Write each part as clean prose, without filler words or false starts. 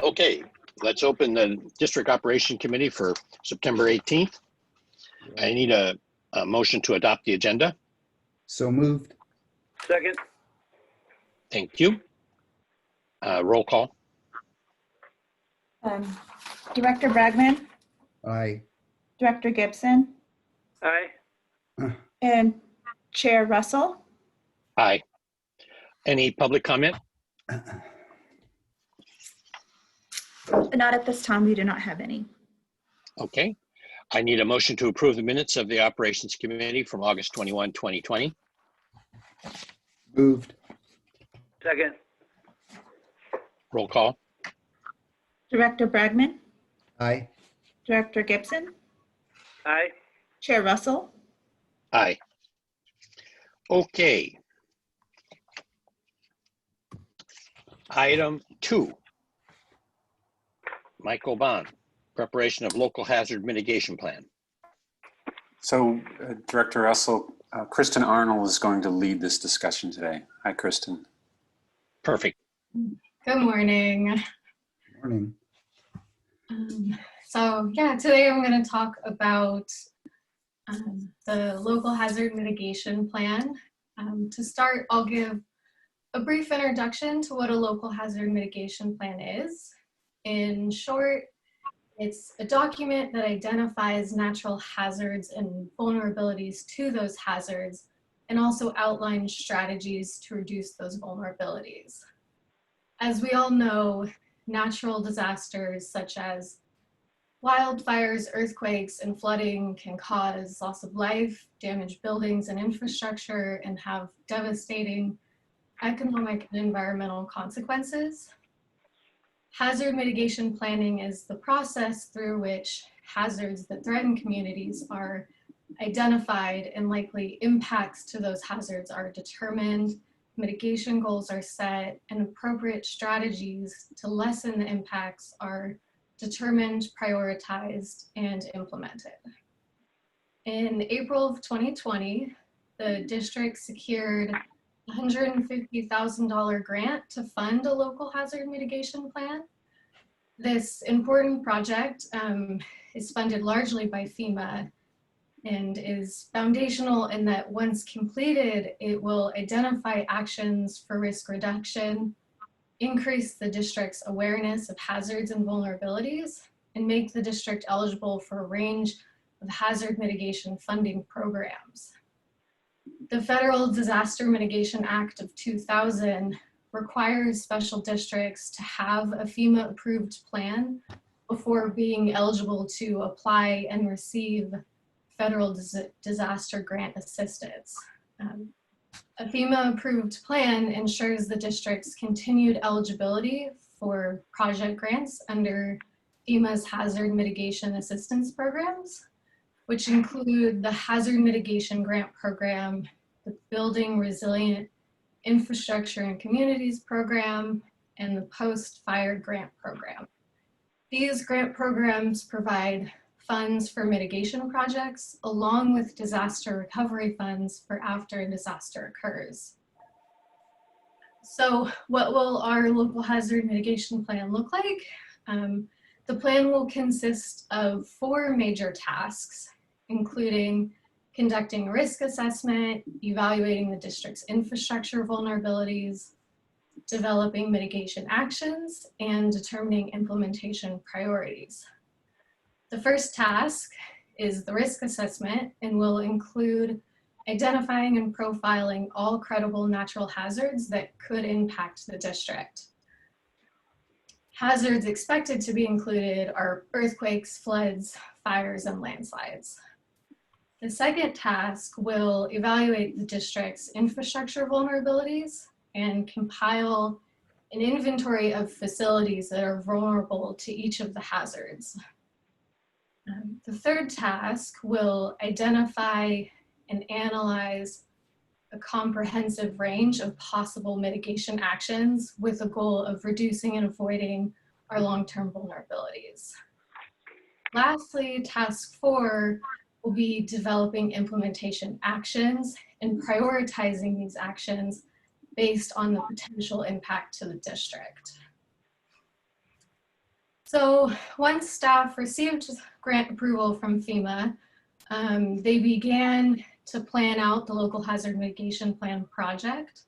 Okay, let's open the District Operation Committee for September 18th. I need a motion to adopt the agenda. So moved. Second. Thank you. Roll call. Director Bragman, Aye. Director Gibson, Aye. and Chair Russell. Aye. Any public comment? Not at this time. We do not have any. Okay. I need a motion to approve the minutes of the Operations Committee from August 21, 2020. Moved. Second. Roll call. Director Bragman, Aye. Director Gibson, Aye. Chair Russell. Aye. Okay. Item 2. Michael Bond, preparation of local hazard mitigation plan. So, Director Russell, Kristen Arnold is going to lead this discussion today. Hi, Kristen. Perfect. Good morning. Morning. Today I'm going to talk about the local hazard mitigation plan. To start, I'll give a brief introduction to what a local hazard mitigation plan is. In short, it's a document that identifies natural hazards and vulnerabilities to those hazards, and also outlines strategies to reduce those vulnerabilities. As we all know, natural disasters such as wildfires, earthquakes, and flooding can cause loss of life, damage buildings and infrastructure, and have devastating economic and environmental consequences. Hazard mitigation planning is the process through which hazards that threaten communities are identified and likely impacts to those hazards are determined, mitigation goals are set, and appropriate strategies to lessen the impacts are determined, prioritized, and implemented. In April of 2020, the district secured a $150,000 grant to fund a local hazard mitigation plan. This important project is funded largely by FEMA and is foundational in that once completed, it will identify actions for risk reduction, increase the district's awareness of hazards and vulnerabilities, and make the district eligible for a range of hazard mitigation funding programs. The Federal Disaster Mitigation Act of 2000 requires special districts to have a FEMA-approved plan before being eligible to apply and receive federal disaster grant assistance. A FEMA-approved plan ensures the district's continued eligibility for project grants under FEMA's hazard mitigation assistance programs, which include the Hazard Mitigation Grant Program, the Building Resilient Infrastructure and Communities Program, and the Post-Fire Grant Program. These grant programs provide funds for mitigation projects along with disaster recovery funds for after a disaster occurs. So what will our local hazard mitigation plan look like? The plan will consist of 4 major tasks, including conducting a risk assessment, evaluating the district's infrastructure vulnerabilities, developing mitigation actions, and determining implementation priorities. The first task is the risk assessment and will include identifying and profiling all credible natural hazards that could impact the district. Hazards expected to be included are earthquakes, floods, fires, and landslides. The second task will evaluate the district's infrastructure vulnerabilities and compile an inventory of facilities that are vulnerable to each of the hazards. The third task will identify and analyze a comprehensive range of possible mitigation actions with the goal of reducing and avoiding our long-term vulnerabilities. Lastly, task 4 will be developing implementation actions and prioritizing these actions based on the potential impact to the district. So once staff received grant approval from FEMA, they began to plan out the local hazard mitigation plan project.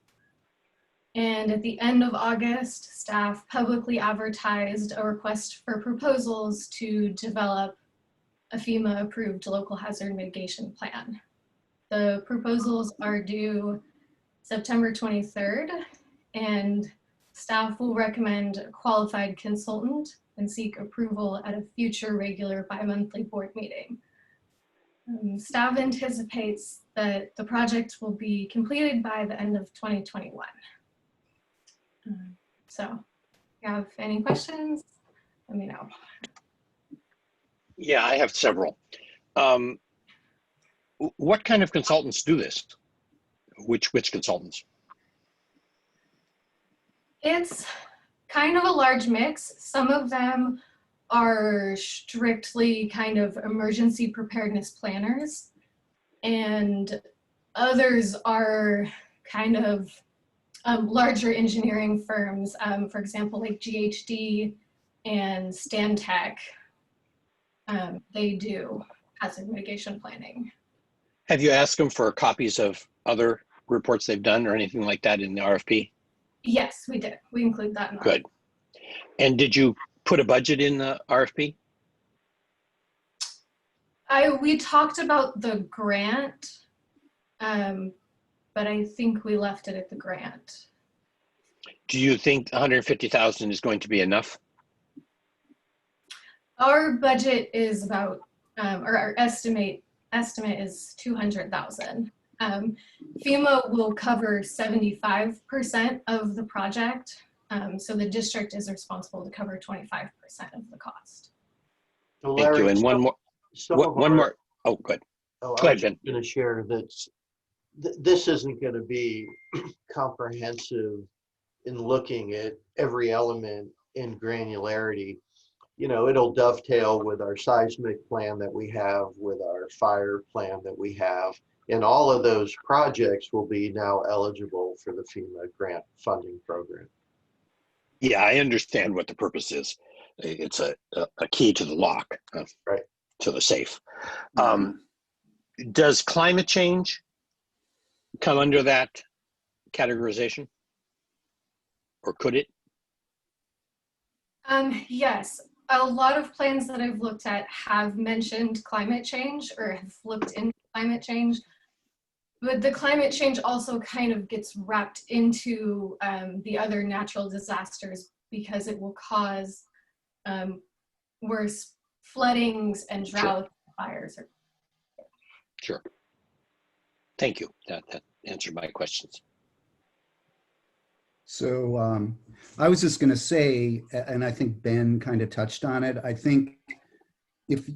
And at the end of August, staff publicly advertised a request for proposals to develop a FEMA approved local hazard mitigation plan. The proposals are due September 23rd, and staff will recommend a qualified consultant and seek approval at a future regular bi-monthly board meeting. Staff anticipates that the project will be completed by the end of 2021. So if you have any questions, let me know. Yeah, I have several. What kind of consultants do this? Which consultants? It's kind of a large mix. Some of them are strictly kind of emergency preparedness planners, and others are kind of larger engineering firms, for example, like GHD and Stantec. They do hazard mitigation planning. Have you asked them for copies of other reports they've done or anything like that in the RFP? Yes, we did. We include that in our Good. And did you put a budget in the RFP? We talked about the grant, but I think we left it at the grant. Do you think 150,000 is going to be enough? Our budget is about, or our estimate is 200,000. FEMA will cover 75% of the project, so the district is responsible to cover 25% of the cost. So Thank you. Larry, And one more. One more. Oh, good. Oh, Go I ahead, was Ben. going to share that this isn't going to be comprehensive in looking at every element in granularity. You know, it'll dovetail with our seismic plan that we have, with our fire plan that we have, and all of those projects will be now eligible for the FEMA grant funding program. Yeah, I understand what the purpose is. It's a key to the lock, Right. to the safe. Does climate change come under that categorization? Or could it? Yes, a lot of plans that I've looked at have mentioned climate change or have looked into climate change, but the climate change also kind of gets wrapped into the other natural disasters because it will cause worse floodings and drought fires. Sure. Thank you. That answered my questions. So I was just going to say, and I think Ben kind of touched on it, I think if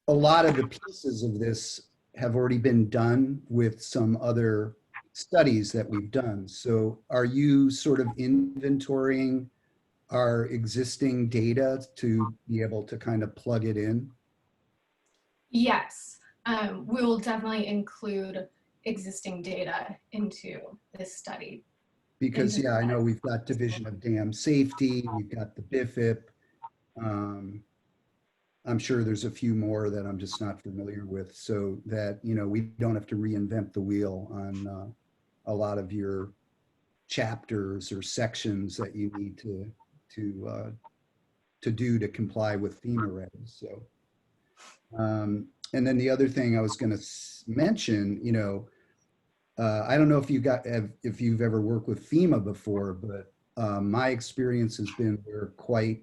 a lot of the pieces of this have already been done with some other studies that we've done. So are you sort of inventorying our existing data to be able to kind of plug it in? Yes, we will definitely include existing data into this study. Because, yeah, I know we've got Division of Dam Safety, we've got the BIFIP. I'm sure there's a few more that I'm just not familiar with, so that, you know, we don't have to reinvent the wheel on a lot of your chapters or sections that you need to do to comply with FEMA regs. So, and then the other thing I was going to mention, you know, I don't know if you've ever worked with FEMA before, but my experience has been they're quite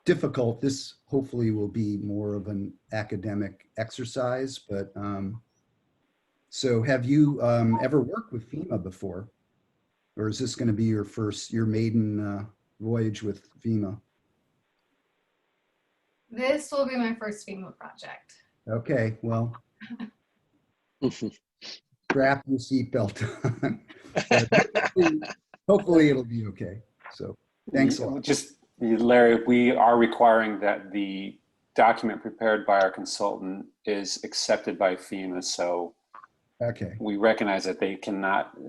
difficult. This hopefully will be more of an academic exercise, but so have you ever worked with FEMA before? Or is this going to be your maiden voyage with FEMA? This will be my first FEMA project. Okay, well, strap your seatbelt on. Hopefully it'll be okay. So thanks a lot. Just, Larry, we are requiring that the document prepared by our consultant is accepted by FEMA. So Okay. we recognize that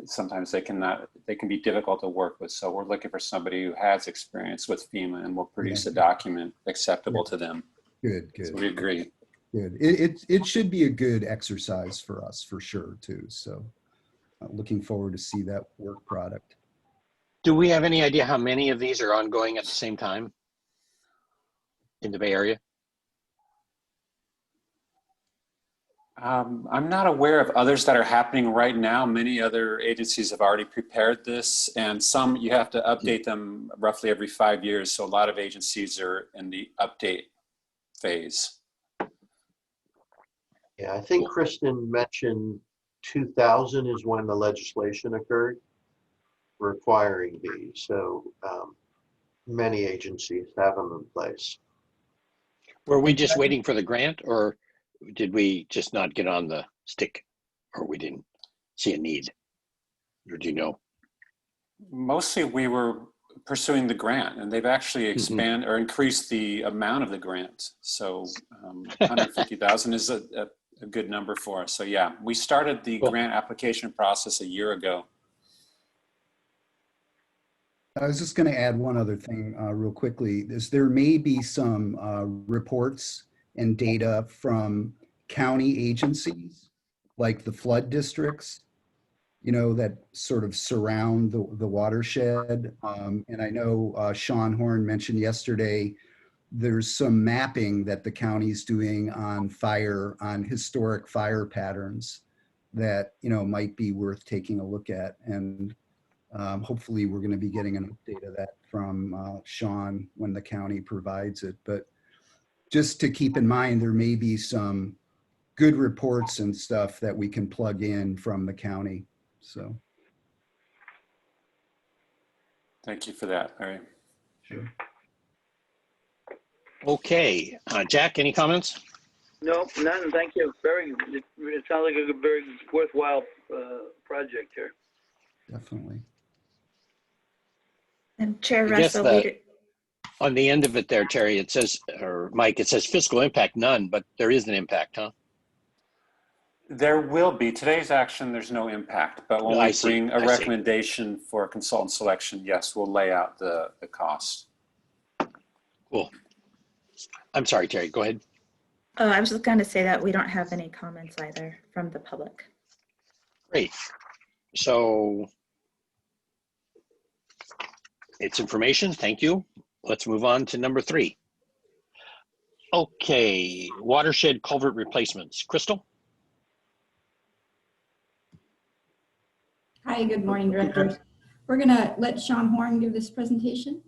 sometimes they can be difficult to work with. So we're looking for somebody who has experience with FEMA and will produce a document acceptable to them. Good, So good. we agree. Good. It should be a good exercise for us for sure too. So looking forward to see that work product. Do we have any idea how many of these are ongoing at the same time in the Bay Area? I'm not aware of others that are happening right now. Many other agencies have already prepared this, and some you have to update them roughly every 5 years. So a lot of agencies are in the update phase. Yeah, I think Kristen mentioned 2000 is when the legislation occurred requiring these. So many agencies have them in place. Were we just waiting for the grant, or did we just not get on the stick, or we didn't see a need? Or do you know? Mostly we were pursuing the grant, and they've actually expanded or increased the amount of the grant. So 150,000 is a good number for us. So yeah, we started the grant application process a year ago. I was just going to add one other thing real quickly. There may be some reports and data from county agencies, like the flood districts, you know, that sort of surround the watershed. And I know Sean Horn mentioned yesterday, there's some mapping that the county's doing on historic fire patterns that, you know, might be worth taking a look at. And hopefully we're going to be getting an update of that from Sean when the county provides it. But just to keep in mind, there may be some good reports and stuff that we can plug in from the county. So. Thank you for that, Larry. Sure. Okay, Jack, any comments? No, none. Thank you. It sounds like a very worthwhile project here. Definitely. And Chair I guess Russell, on the end of it there, Terry, it says, or Mike, it says fiscal impact, none, but there is an impact, huh? There will be. Today's action, there's no impact, but when we bring a recommendation for consultant selection, yes, we'll lay out the cost. Cool. I'm sorry, Terry, go ahead. Oh, I was just going to say that we don't have any comments either from the public. Great. So it's information. Thank you. Let's move on to number 3. Okay, watershed culvert replacements. Crystal? Hi, good morning, directors. We're going to let Sean Horn give this presentation.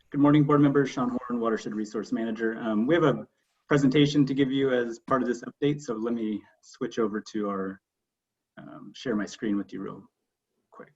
Good morning, board members. Sean Horn, Watershed Resource Manager. We have a presentation to give you as part of this update, so let me switch over to our, share my screen with you real quick.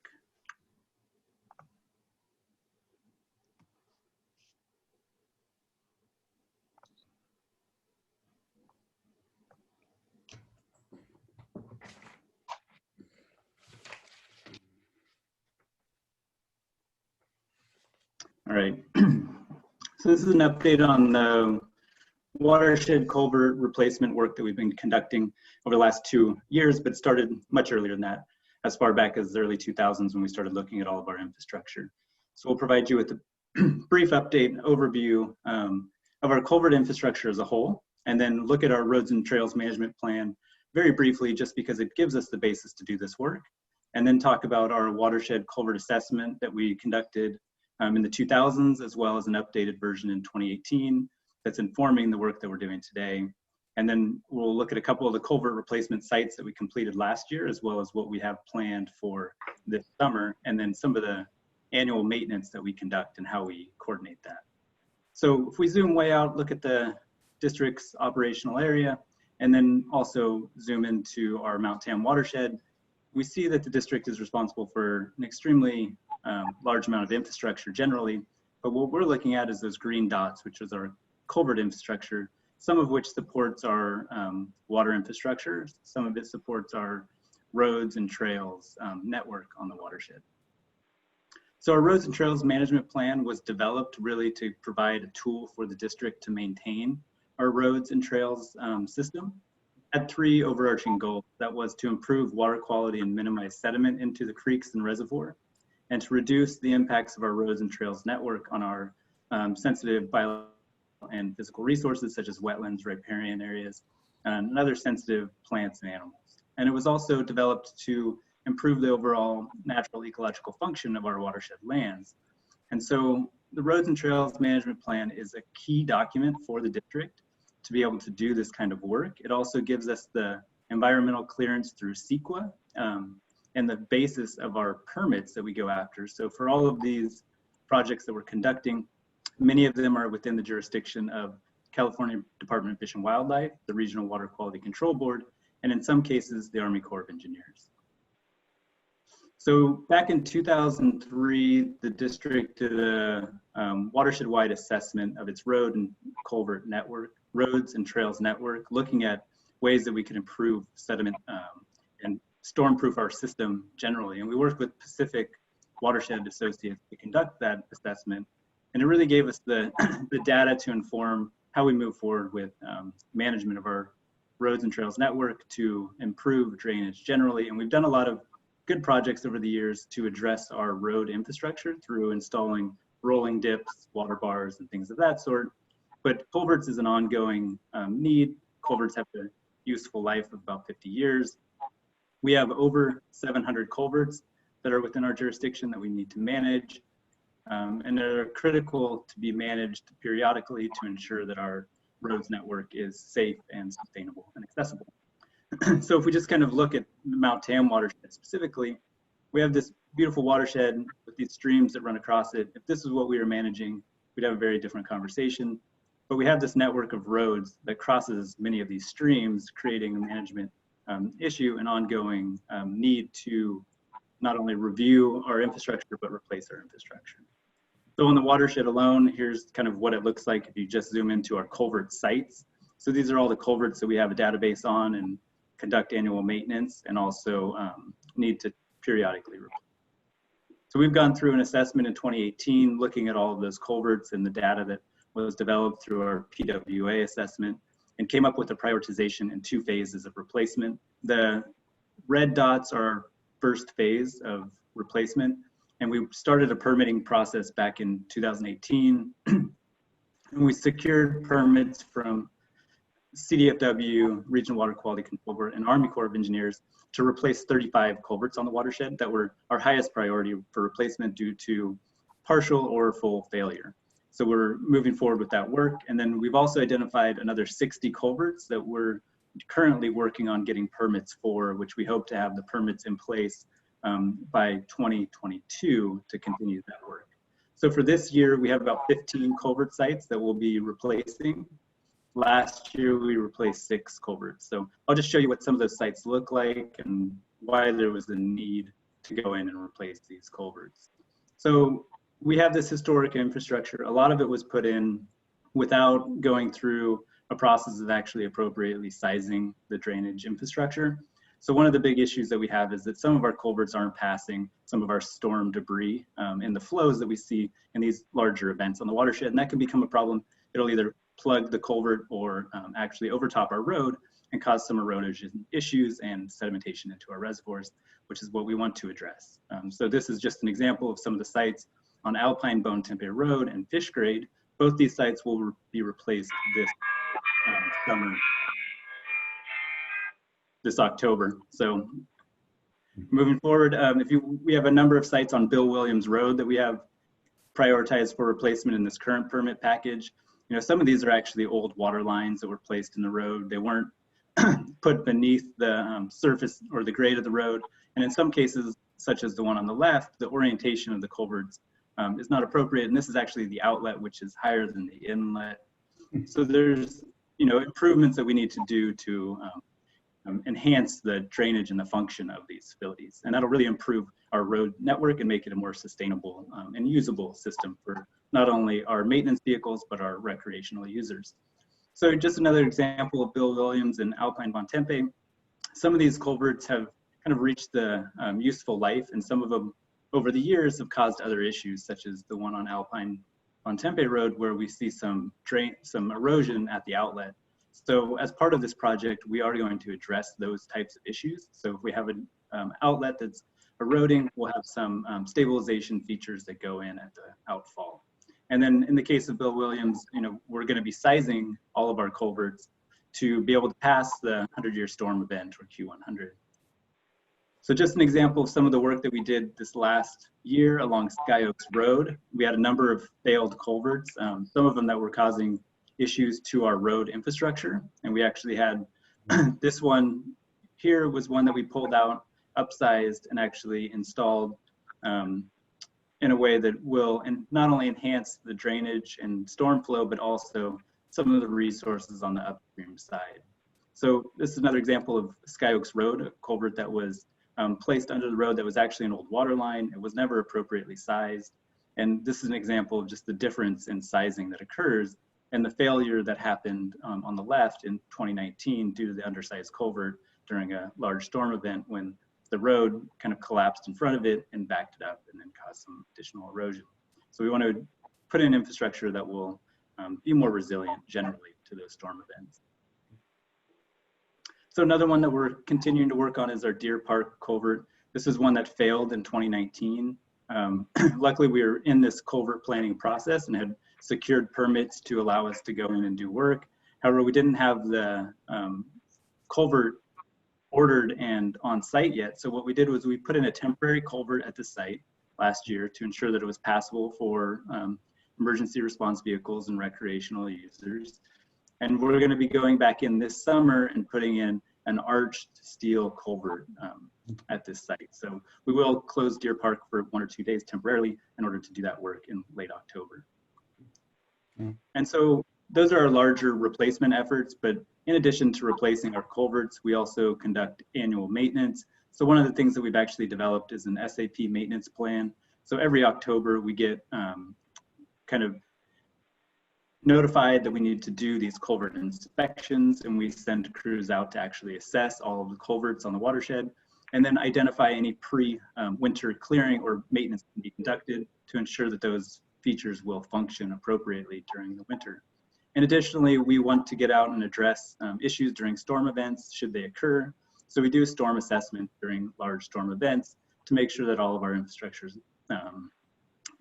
All right, so this is an update on the watershed culvert replacement work that we've been conducting over the last 2 years, but started much earlier than that, as far back as the early 2000s when we started looking at all of our infrastructure. So we'll provide you with a brief update overview of our culvert infrastructure as a whole, and then look at our roads and trails management plan very briefly, just because it gives us the basis to do this work, and then talk about our watershed culvert assessment that we conducted in the 2000s, as well as an updated version in 2018 that's informing the work that we're doing today. And then we'll look at a couple of the culvert replacement sites that we completed last year, as well as what we have planned for this summer, and then some of the annual maintenance that we conduct and how we coordinate that. So if we zoom way out, look at the district's operational area, and then also zoom into our Mount Tam watershed, we see that the district is responsible for an extremely large amount of infrastructure generally, but what we're looking at is those green dots, which is our culvert infrastructure, some of which supports our water infrastructure, some of it supports our roads and trails network on the watershed. So our roads and trails management plan was developed really to provide a tool for the district to maintain our roads and trails system, had three overarching goals. That was to improve water quality and minimize sediment into the creeks and reservoir, and to reduce the impacts of our roads and trails network on our sensitive biological and physical resources such as wetlands, riparian areas, and other sensitive plants and animals. And it was also developed to improve the overall natural ecological function of our watershed lands. And so the Roads and Trails Management Plan is a key document for the district to be able to do this kind of work. It also gives us the environmental clearance through CEQA and the basis of our permits that we go after. So for all of these projects that we're conducting, many of them are within the jurisdiction of California Department of Fish and Wildlife, the Regional Water Quality Control Board, and in some cases, the Army Corps of Engineers. So back in 2003, the district did a watershed-wide assessment of its road and culvert network, roads and trails network, looking at ways that we could improve sediment and storm-proof our system generally. And we worked with Pacific Watershed Associates to conduct that assessment. And it really gave us the data to inform how we move forward with management of our roads and trails network to improve drainage generally. And we've done a lot of good projects over the years to address our road infrastructure through installing rolling dips, water bars, and things of that sort. But culverts is an ongoing need. Culverts have a useful life of about 50 years. We have over 700 culverts that are within our jurisdiction that we need to manage. And they're critical to be managed periodically to ensure that our roads network is safe and sustainable and accessible. So if we just kind of look at the Mount Tam watershed specifically, we have this beautiful watershed with these streams that run across it. If this is what we were managing, we'd have a very different conversation. But we have this network of roads that crosses many of these streams, creating a management issue and ongoing need to not only review our infrastructure, but replace our infrastructure. So on the watershed alone, here's kind of what it looks like if you just zoom into our culvert sites. So these are all the culverts that we have a database on and conduct annual maintenance and also need to periodically replace. So we've gone through an assessment in 2018, looking at all of those culverts and the data that was developed through our PWA assessment, and came up with a prioritization in 2 phases of replacement. The red dots are our first phase of replacement, and we started a permitting process back in 2018. And we secured permits from CDFW, Regional Water Quality Control Board, and Army Corps of Engineers to replace 35 culverts on the watershed that were our highest priority for replacement due to partial or full failure. So we're moving forward with that work. And then we've also identified another 60 culverts that we're currently working on getting permits for, which we hope to have the permits in place by 2022 to continue that work. So for this year, we have about 15 culvert sites that we'll be replacing. Last year, we replaced 6 culverts. So I'll just show you what some of those sites look like and why there was a need to go in and replace these culverts. So we have this historic infrastructure. A lot of it was put in without going through a process of actually appropriately sizing the drainage infrastructure. So one of the big issues that we have is that some of our culverts aren't passing some of our storm debris in the flows that we see in these larger events on the watershed, and that can become a problem. It'll either plug the culvert or actually overtop our road and cause some erosion issues and sedimentation into our reservoirs, which is what we want to address. So this is just an example of some of the sites on Alpine Bone Tempe Road and Fish Grade. Both these sites will be replaced this summer, this October. So moving forward, we have a number of sites on Bill Williams Road that we have prioritized for replacement in this current permit package. You know, some of these are actually old water lines that were placed in the road. They weren't put beneath the surface or the grade of the road. And in some cases, such as the one on the left, the orientation of the culverts is not appropriate. And this is actually the outlet, which is higher than the inlet. So there's, you know, improvements that we need to do to enhance the drainage and the function of these facilities. And that'll really improve our road network and make it a more sustainable and usable system for not only our maintenance vehicles, but our recreational users. So just another example of Bill Williams and Alpine Bone Tempe. Some of these culverts have kind of reached the useful life, and some of them over the years have caused other issues, such as the one on Alpine Bone Tempe Road, where we see some erosion at the outlet. So as part of this project, we are going to address those types of issues. So if we have an outlet that's eroding, we'll have some stabilization features that go in at the outfall. And then in the case of Bill Williams, we're going to be sizing all of our culverts to be able to pass the 100-year storm event, or Q100. So just an example of some of the work that we did this last year along Sky Oaks Road. We had a number of failed culverts, some of them that were causing issues to our road infrastructure. And we actually had this one here was one that we pulled out, upsized, and actually installed in a way that will not only enhance the drainage and storm flow, but also some of the resources on the upstream side. So this is another example of Sky Oaks Road, a culvert that was placed under the road that was actually an old water line. It was never appropriately sized. And this is an example of just the difference in sizing that occurs and the failure that happened on the left in 2019 due to the undersized culvert during a large storm event when the road kind of collapsed in front of it and backed it up and then caused some additional erosion. So we want to put in infrastructure that will be more resilient generally to those storm events. So another one that we're continuing to work on is our Deer Park culvert. This is one that failed in 2019. Luckily, we were in this culvert planning process and had secured permits to allow us to go in and do work. However, we didn't have the culvert ordered and on site yet. So what we did was we put in a temporary culvert at the site last year to ensure that it was passable for emergency response vehicles and recreational users. And we're going to be going back in this summer and putting in an arched steel culvert at this site. So we will close Deer Park for 1 or 2 days temporarily in order to do that work in late October. And so those are our larger replacement efforts, but in addition to replacing our culverts, we also conduct annual maintenance. So one of the things that we've actually developed is an SAP maintenance plan. So every October we get kind of notified that we need to do these culvert inspections, and we send crews out to actually assess all of the culverts on the watershed and then identify any pre-winter clearing or maintenance can be conducted to ensure that those features will function appropriately during the winter. And additionally, we want to get out and address issues during storm events should they occur. So we do a storm assessment during large storm events to make sure that all of our infrastructure is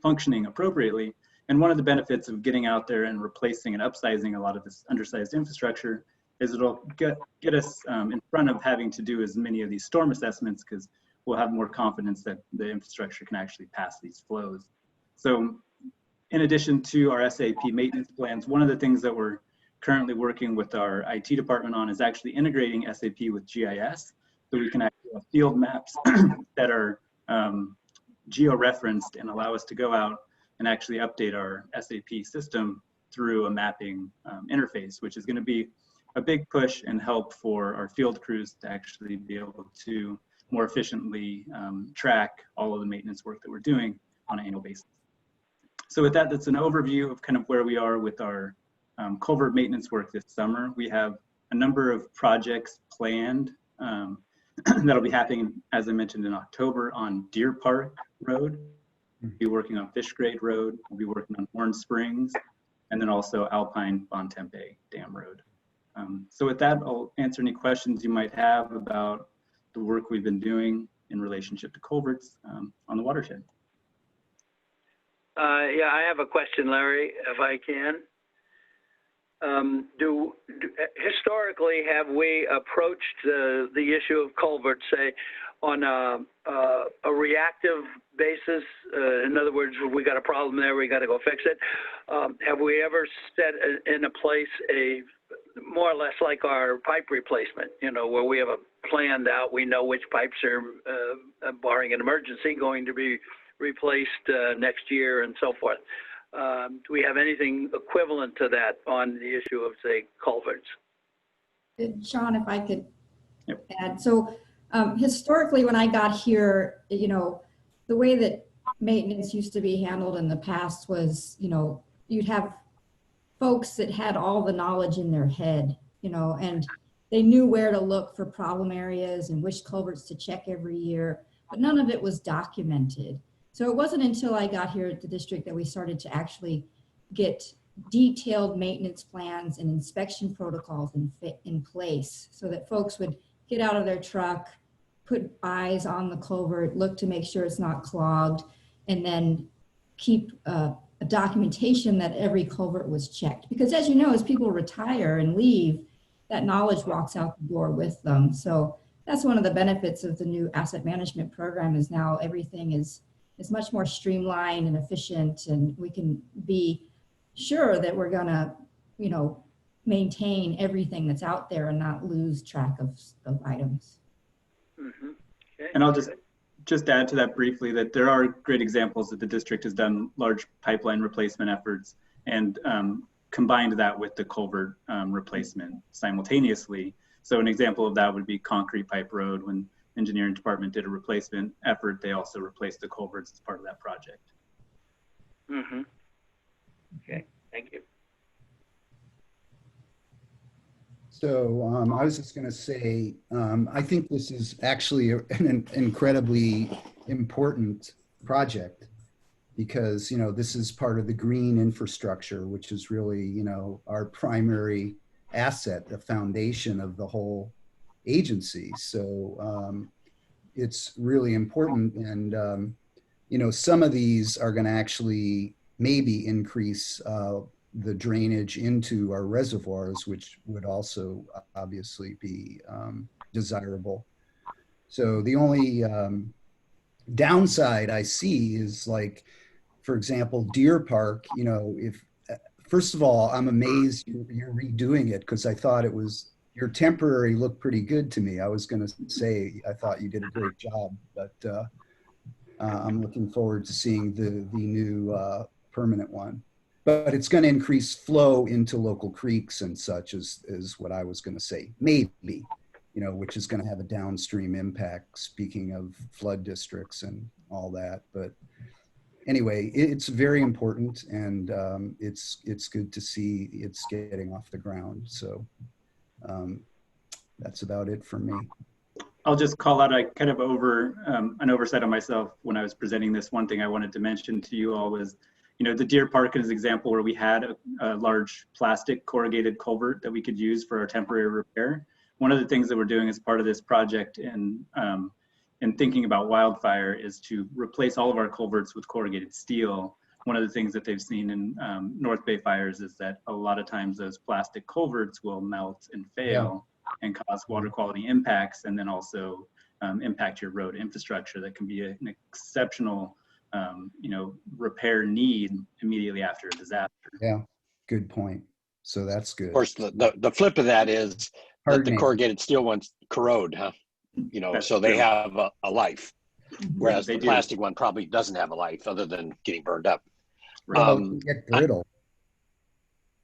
functioning appropriately. And one of the benefits of getting out there and replacing and upsizing a lot of this undersized infrastructure is it'll get us in front of having to do as many of these storm assessments because we'll have more confidence that the infrastructure can actually pass these flows. So in addition to our SAP maintenance plans, one of the things that we're currently working with our IT department on is actually integrating SAP with GIS so we can actually have field maps that are geo-referenced and allow us to go out and actually update our SAP system through a mapping interface, which is going to be a big push and help for our field crews to actually be able to more efficiently track all of the maintenance work that we're doing on an annual basis. So with that, that's an overview of kind of where we are with our culvert maintenance work this summer. We have a number of projects planned that'll be happening, as I mentioned, in October on Deer Park Road. We'll be working on Fish Grade Road. We'll be working on Horn Springs, and then also Alpine Bontempe Dam Road. So with that, I'll answer any questions you might have about the work we've been doing in relationship to culverts on the watershed. Yeah, I have a question, Larry, if I can. Historically, have we approached the issue of culverts, say, on a reactive basis? In other words, we got a problem there, we got to go fix it. Have we ever set in a place a more or less like our pipe replacement, you know, where we have a planned out, we know which pipes are, barring an emergency, going to be replaced next year and so forth? Do we have anything equivalent to that on the issue of, say, culverts? Sean, if I could add. So historically, when I got here, you know, the way that maintenance used to be handled in the past was, you know, you'd have folks that had all the knowledge in their head, you know, and they knew where to look for problem areas and which culverts to check every year, but none of it was documented. So it wasn't until I got here at the district that we started to actually get detailed maintenance plans and inspection protocols in place so that folks would get out of their truck, put eyes on the culvert, look to make sure it's not clogged, and then keep a documentation that every culvert was checked. Because as you know, as people retire and leave, that knowledge walks out the door with them. So that's one of the benefits of the new asset management program is now everything is much more streamlined and efficient, and we can be sure that we're gonna, maintain everything that's out there and not lose track of items. Mm-hmm. Okay. And I'll just add to that briefly that there are great examples that the district has done large pipeline replacement efforts and combined that with the culvert replacement simultaneously. So an example of that would be Concrete Pipe Road. When engineering department did a replacement effort, they also replaced the culverts as part of that project. Mm-hmm. Okay, thank you. So I was just going to say, I think this is actually an incredibly important project because, this is part of the green infrastructure, which is really, our primary asset, the foundation of the whole agency. So it's really important. And, some of these are going to actually maybe increase the drainage into our reservoirs, which would also obviously be desirable. So the only downside I see is, like, for example, Deer Park, if, first of all, I'm amazed you're redoing it because I thought your temporary looked pretty good to me. I was going to say, I thought you did a great job, but I'm looking forward to seeing the new permanent one. But it's going to increase flow into local creeks and such is what I was going to say. Maybe, which is going to have a downstream impact, speaking of flood districts and all that. But anyway, it's very important, and it's good to see it's getting off the ground. So that's about it for me. I'll just call out an oversight on myself when I was presenting this. One thing I wanted to mention to you all was, the Deer Park is an example where we had a large plastic corrugated culvert that we could use for our temporary repair. One of the things that we're doing as part of this project and thinking about wildfire is to replace all of our culverts with corrugated steel. One of the things that they've seen in North Bay fires is that a lot of times those plastic culverts will melt and fail and cause water quality impacts, and then also impact your road infrastructure. That can be an exceptional repair need immediately after a disaster. Yeah, good point. So that's good. Of course, the flip of that is that the corrugated steel ones corrode, huh? So they have a life, whereas the plastic one probably doesn't have a life other than getting burned up. Well, it can get brittle.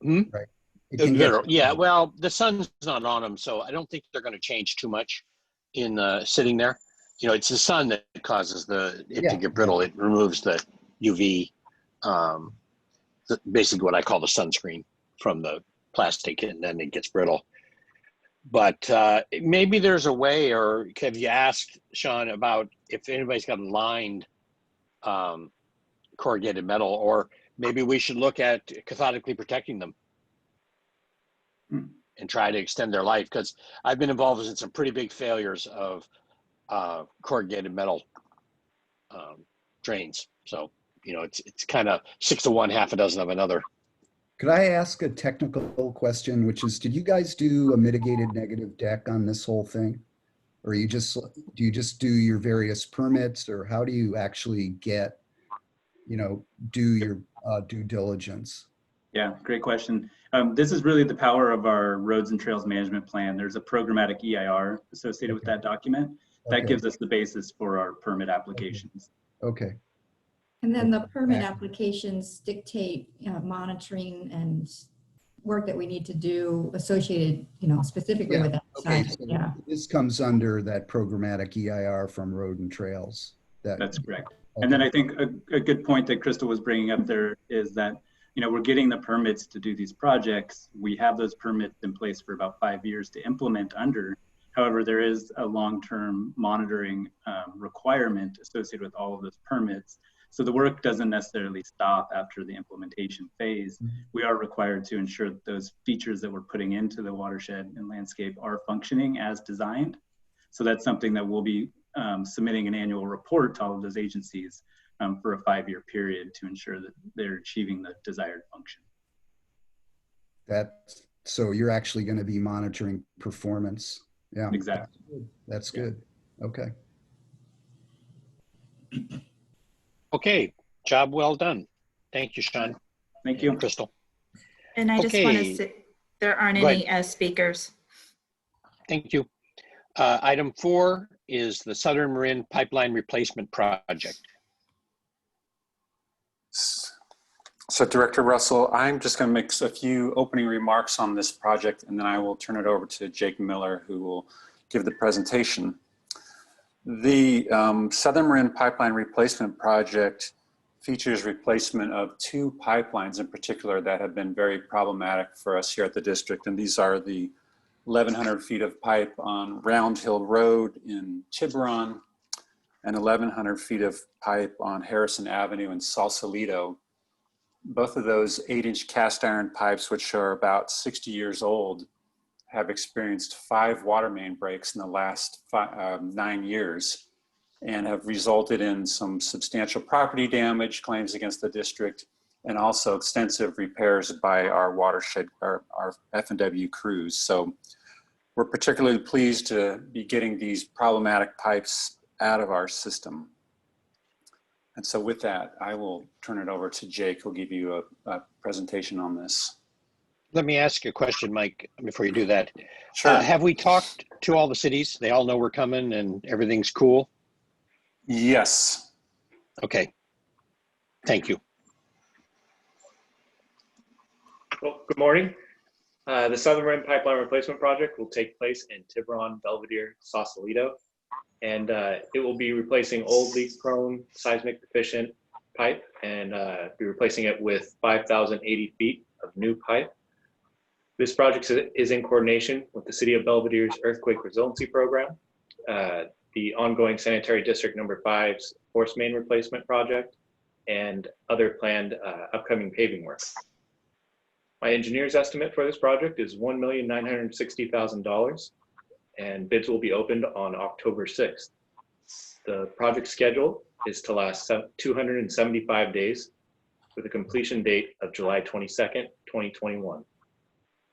Right. It can brittle. Yeah, well, the sun's not on them, so I don't think they're going to change too much in sitting there. It's the sun that causes it to get brittle. It removes the UV, basically what I call the sunscreen from the plastic, and then it gets brittle. But maybe there's a way, or have you asked, Sean, about if anybody's got lined corrugated metal, or maybe we should look at cathodically protecting them and try to extend their life? Because I've been involved in some pretty big failures of corrugated metal drains. So, it's kind of 6 to 1, half a dozen of another. Could I ask a technical question, which is, did you guys do a mitigated negative deck on this whole thing? Or do you just do your various permits, or how do you actually do your due diligence? Yeah, great question. This is really the power of our roads and trails management plan. There's a programmatic EIR associated with that document. That gives us the basis for our permit applications. Okay. And then the permit applications dictate monitoring and work that we need to do associated, specifically with that. Okay, so this comes under that programmatic EIR from Road and Trails. That's correct. Okay. And then I think a good point that Crystal was bringing up there is that, we're getting the permits to do these projects. We have those permits in place for about 5 years to implement under. However, there is a long-term monitoring requirement associated with all of those permits. So the work doesn't necessarily stop after the implementation phase. We are required to ensure that those features that we're putting into the watershed and landscape are functioning as designed. So that's something that we'll be submitting an annual report to all of those agencies for a 5-year period to ensure that they're achieving the desired function. So you're actually going to be monitoring performance. Yeah, Exactly. that's good. Okay. Okay, job well done. Thank you, Sean. Thank you. Crystal. And I just want to Okay. say, there aren't Go any speakers. Thank you. Item 4 is the Southern Marin Pipeline Replacement Project. So Director Russell, I'm just going to make a few opening remarks on this project, and then I will turn it over to Jake Miller, who will give the presentation. The Southern Marin Pipeline Replacement Project features replacement of 2 pipelines in particular that have been very problematic for us here at the district, and these are the 1,100 feet of pipe on Round Hill Road in Tiburon and 1,100 feet of pipe on Harrison Avenue in Sausalito. Both of those 8-inch cast iron pipes, which are about 60 years old, have experienced 5 water main breaks in the last 9 years and have resulted in some substantial property damage claims against the district and also extensive repairs by our watershed, our F&W crews. So we're particularly pleased to be getting these problematic pipes out of our system. And so with that, I will turn it over to Jake, who'll give you a presentation on this. Let me ask you a question, Mike, before you do that. Sure. Have we talked to all the cities? They all know we're coming and everything's cool? Yes. Okay. Thank you. Well, good morning. The Southern Marin Pipeline Replacement Project will take place in Tiburon, Belvedere, Sausalito, and it will be replacing old leak-prone, seismic deficient pipe and be replacing it with 5,080 feet of new pipe. This project is in coordination with the City of Belvedere's Earthquake Resiliency Program, the ongoing Sanitary District Number 5's Force Main Replacement Project, and other planned upcoming paving work. My engineer's estimate for this project is $1,960,000, and bids will be opened on October 6th. The project schedule is to last 275 days with a completion date of July 22nd, 2021.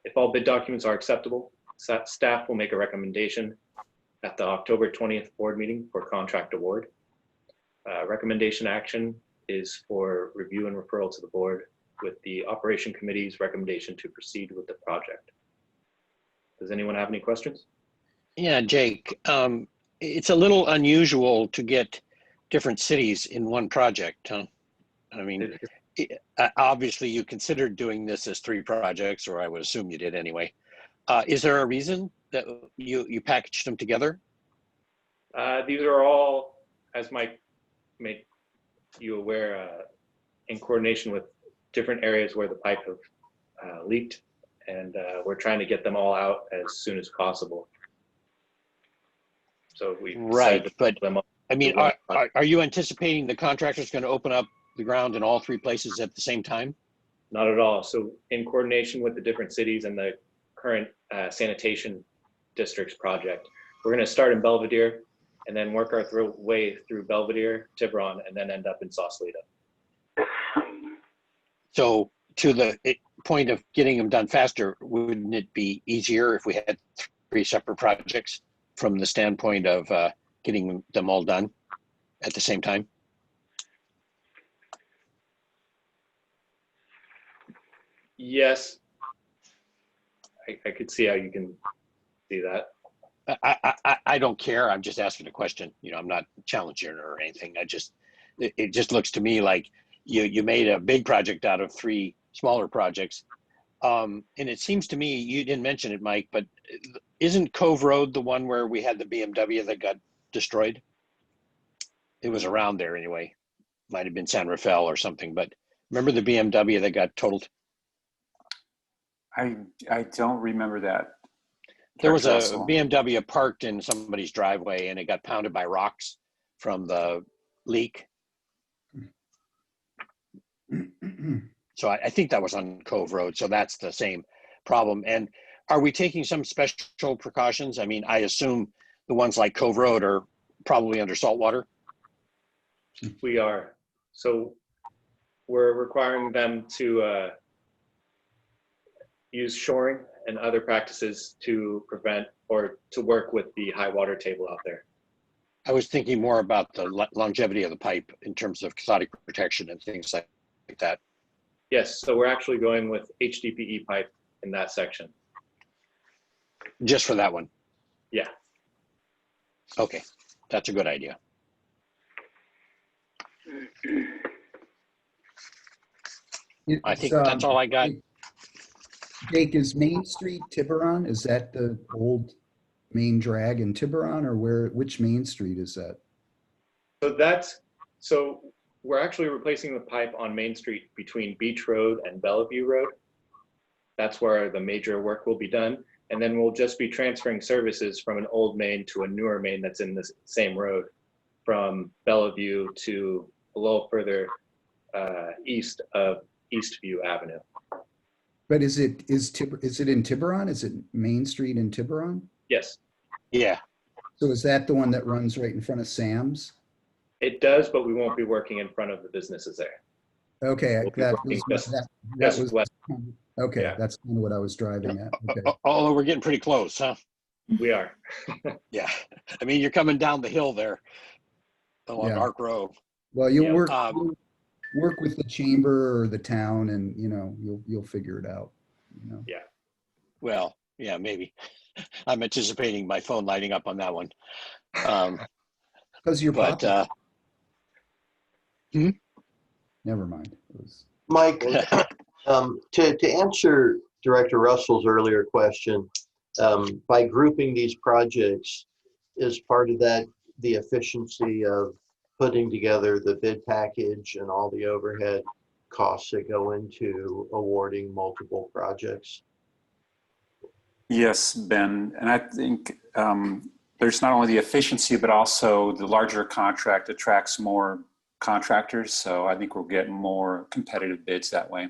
If all bid documents are acceptable, staff will make a recommendation at the October 20th board meeting for contract award. Recommendation action is for review and referral to the board with the Operation Committee's recommendation to proceed with the project. Does anyone have any questions? Yeah, Jake, it's a little unusual to get different cities in one project, huh? I mean, obviously you considered doing this as 3 projects, or I would assume you did anyway. Is there a reason that you packaged them together? These are all, as Mike made you aware, in coordination with different areas where the pipe have leaked, and we're trying to get them all out as soon as possible. So we right, but I mean, are you anticipating the contractor's going to open up the ground in all 3 places at the same time? Not at all. So in coordination with the different cities and the current sanitation districts project, we're going to start in Belvedere and then work our way through Belvedere, Tiburon, and then end up in Sausalito. So to the point of getting them done faster, wouldn't it be easier if we had 3 separate projects from the standpoint of getting them all done at the same time? Yes, I could see how you can see that. I don't care. I'm just asking a question. You know, I'm not challenging or anything. It just looks to me like you made a big project out of 3 smaller projects. And it seems to me, you didn't mention it, Mike, but isn't Cove Road the one where we had the BMW that got destroyed? It was around there anyway. Might have been San Rafael or something, but remember the BMW that got totaled? I don't remember that. There was a BMW parked in somebody's driveway and it got pounded by rocks from the leak. So I think that was on Cove Road. So that's the same problem. And are we taking some special precautions? I mean, I assume the ones like Cove Road are probably under saltwater. We are. So we're requiring them to use shoring and other practices to prevent or to work with the high water table out there. I was thinking more about the longevity of the pipe in terms of cathodic protection and things like that. Yes, so we're actually going with HDPE pipe in that section. Just for that one. Yeah. Okay, that's a good idea. I think that's all I got. Jake, is Main Street Tiburon? Is that the old main drag in Tiburon, or which Main Street is that? So we're actually replacing the pipe on Main Street between Beach Road and Bellevue Road. That's where the major work will be done. And then we'll just be transferring services from an old main to a newer main that's in the same road, from Bellevue to a little further east of Eastview Avenue. But is it in Tiburon? Is it Main Street in Tiburon? Yes. Yeah. So is that the one that runs right in front of Sam's? It does, but we won't be working in front of the businesses there. Okay, We'll be that working was just west. okay. Yeah. That's kind of what I was driving at. Okay. Although we're getting pretty close, huh? We are. Yeah. I mean, you're coming down the hill there along Yeah. Arc Road. Well, you'll Yeah. work with the chamber or the town, and you'll figure it out. Yeah. Well, yeah, maybe. I'm anticipating my phone lighting up on that one. Because you're But popular. Never mind. It was... Mike, to answer Director Russell's earlier question, by grouping these projects, is part of that the efficiency of putting together the bid package and all the overhead costs that go into awarding multiple projects? Yes, Ben, and I think there's not only the efficiency, but also the larger contract attracts more contractors. So I think we'll get more competitive bids that way.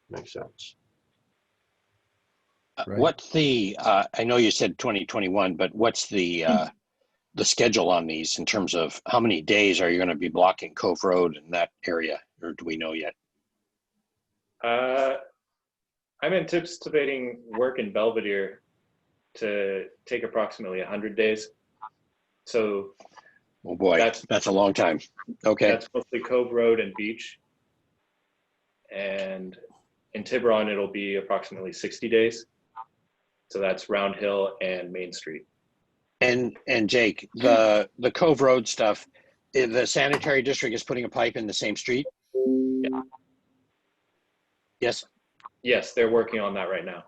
Makes sense. Right. What's the, I know you said 2021, but what's the schedule on these in terms of how many days are you going to be blocking Cove Road in that area, or do we know yet? I'm anticipating work in Belvedere to take approximately 100 days. So Oh boy, that's a long time. Okay. That's mostly Cove Road and Beach. And in Tiburon, it'll be approximately 60 days. So that's Round Hill and Main Street. And Jake, the Cove Road stuff, the sanitary district is putting a pipe in the same street? Yeah. Yes. Yes, they're working on that right now.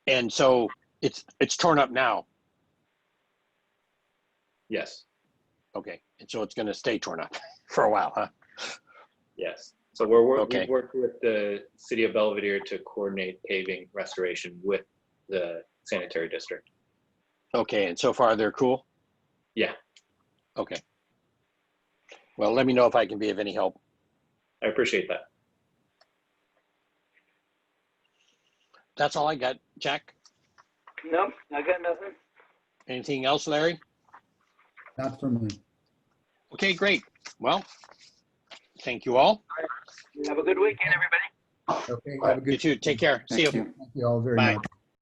And so it's torn up now. Yes. Okay. And so it's going to stay torn up for a while, huh? Yes. So Okay. we've worked with the city of Belvedere to coordinate paving restoration with the sanitary district. Okay. And so far they're cool? Yeah. Okay. Well, let me know if I can be of any help. I appreciate that. That's all I got. Jack? Nope, I got nothing. Anything else, Larry? Not for me. Okay, great. Well, thank you all. Have a good weekend, everybody. Okay. All Have a right, good. you too. Take care. See you. Thank you. Thank you all very Bye. much.